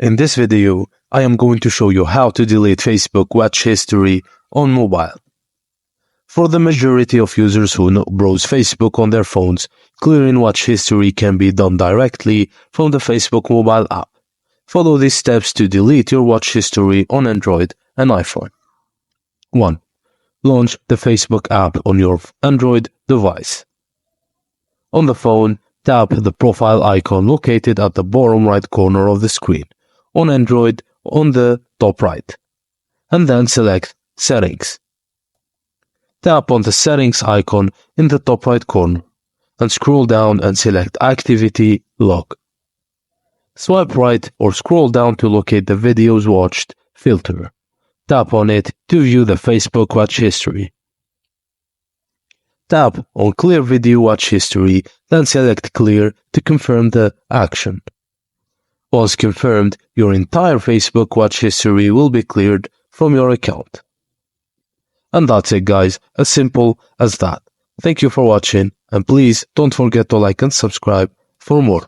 In this video, I am going to show you how to delete Facebook watch history on mobile. For the majority of users who browse Facebook on their phones, clearing watch history can be done directly from the Facebook mobile app. Follow these steps to delete your watch history on Android and iPhone. 1. Launch the Facebook app on your Android device. On the phone, tap the profile icon located at the bottom right corner of the screen. On Android, on the top right. And then select Settings. Tap on the Settings icon in the top right corner and scroll down and select Activity Log. Swipe right or scroll down to locate the Videos Watched filter. Tap on it to view the Facebook watch history. Tap on Clear Video Watch History, then select Clear to confirm the action. Once confirmed, your entire Facebook watch history will be cleared from your account. And that's it, guys, as simple as that. Thank you for watching, and please don't forget to like and subscribe for more.